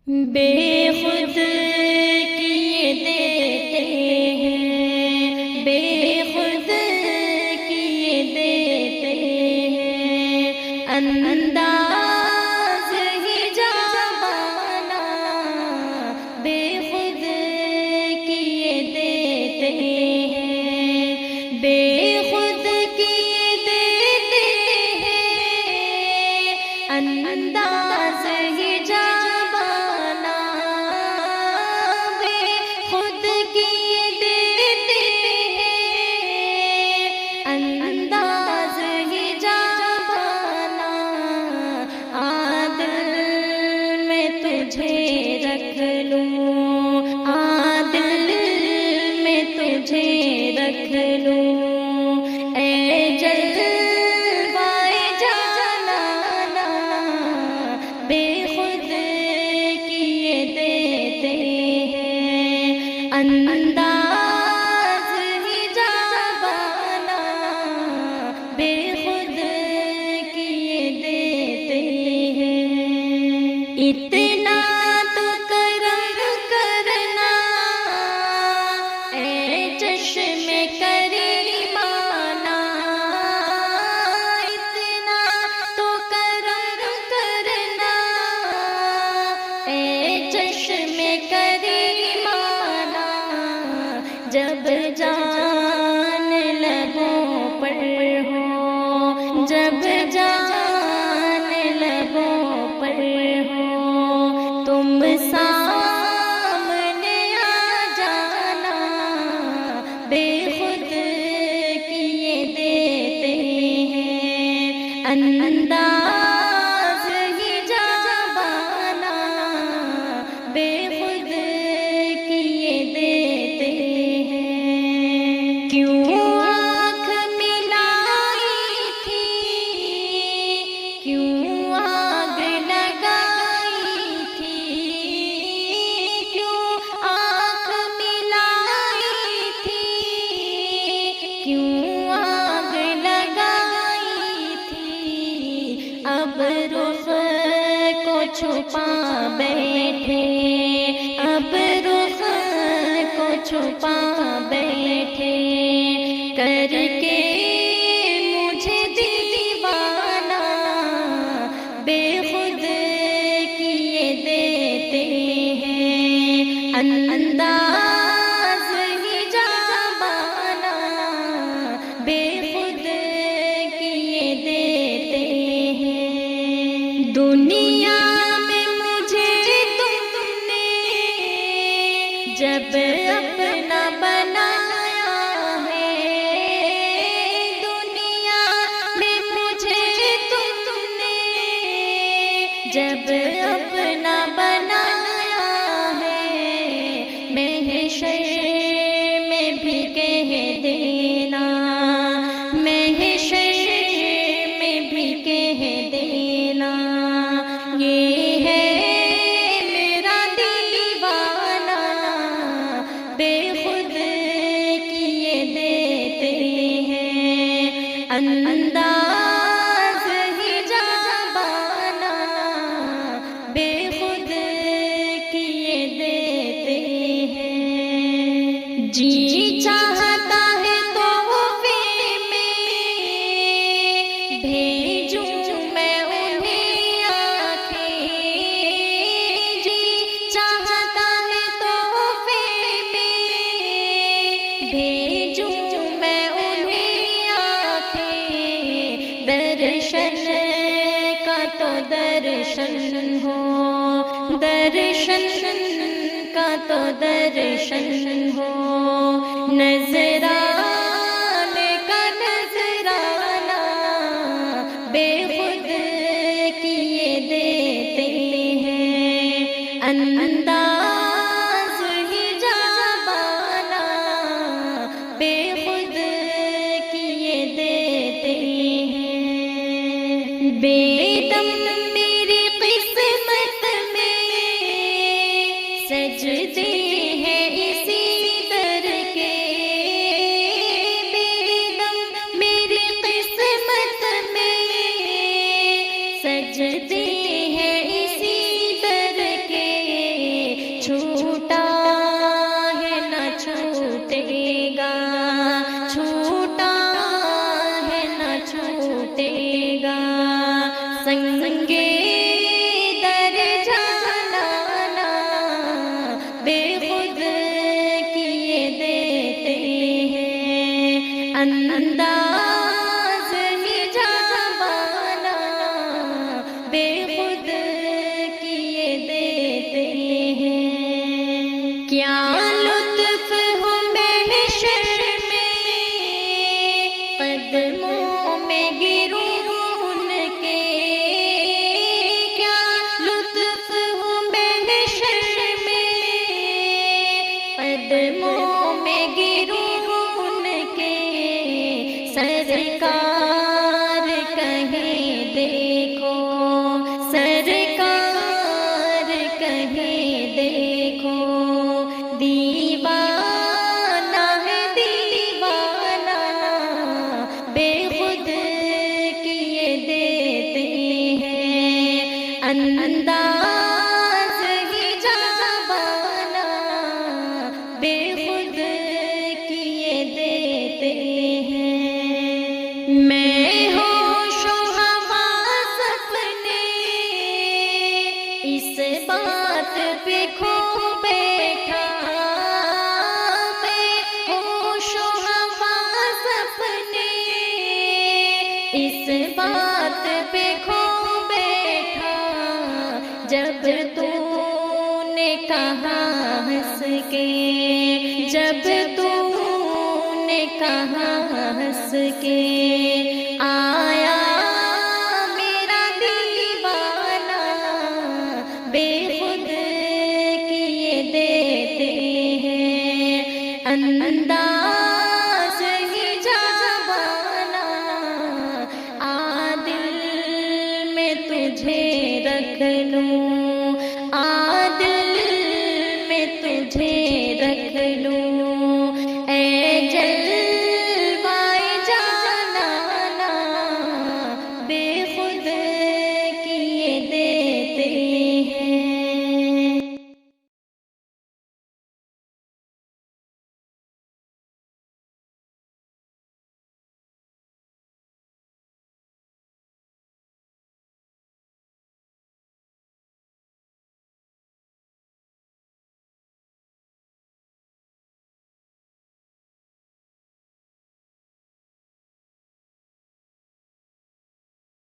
بے خود کیے دیتے ہیں، بے خود کیے دیتے ہیں، انداز ہی جوانہ بے خود کیے دیتے ہیں، بے خود کیے دیتے ہیں، انداز ہی رکھ لوں، عادل میں تجھے رکھ لوں، اے جلوائے جانانا بے خود کیے دیتے ہیں، انداز ہی جوانہ بے خود کیے دیتے ہیں، اتنا تو کرم کرنا اے چشم کریمانہ، اتنا تو کرم کرنا اے چشم کریمانہ، جب جان لبوں پر ہو، جب جان لبوں پر ہو، تم سامنے آ جانا بے خود کیے دیتے ہیں، انداز ہی جوانہ بے خود کیے دیتے ہیں، کیوں آنکھ ملائی تھی، کیوں آگ لگائی تھی، کیوں آنکھ ملائی تھی، کیوں آگ لگائی تھی، اب رخ کو چھپا بیٹھے، اب رخ کو چھپا بیٹھے، کر کے مجھے دیوانہ بے خود کیے دیتے ہیں، انداز ہی جوانہ بے خود کیے دیتے ہیں، دنیا میں مجھے تم نے جب اپنا بنایا ہے، دنیا میں مجھے تم نے جب اپنا بنایا ہے، محشر میں بھی کہہ دینا، محشر میں بھی کہہ دینا، یہ ہے میرا دیوانہ بے خود کیے دیتے ہیں، انداز ہی جوانہ بے خود کیے دیتے ہیں، جی چاہتا ہے تحفے میں بھیجوں میں انہیں آنکھیں، جی چاہتا ہے تحفے میں بھیجوں میں انہیں آنکھیں، درشن کا تو درشن ہو، درشن کا تو درشن ہو، نظرانے کا نظرانہ بے خود کیے دیتے ہیں، انداز ہی جوانہ بے خود کیے دیتے ہیں، بے دم میری قسمت میں سجدے ہیں اسی در کے، بے دم میری قسمت میں سجدے ہیں اسی در کے، کیا لطف ہو محشر میں قدموں میں گروں ان کے، کیا لطف ہو محشر میں قدموں میں گروں ان کے، سرکار کہیں دیکھو، سرکار کہیں دیکھو، دیوانہ ہے دیوانہ، بے خود کیے دیتے ہیں انداز ہی جاوانا، بے خود کیے دیتے ہیں۔ میں ہوش و حواس اپنے اس بات پہ کھو بیٹھا، میں ہوش و حواس اپنے اس بات پہ کھو بیٹھا، جب تو نے کہا ہنس کے، جب تو نے کہا ہنس کے، آیا میرا دیوانہ، بے خود کیے دیتے ہیں انداز ہی جاوانا، آ دل میں تجھے رکھ لوں،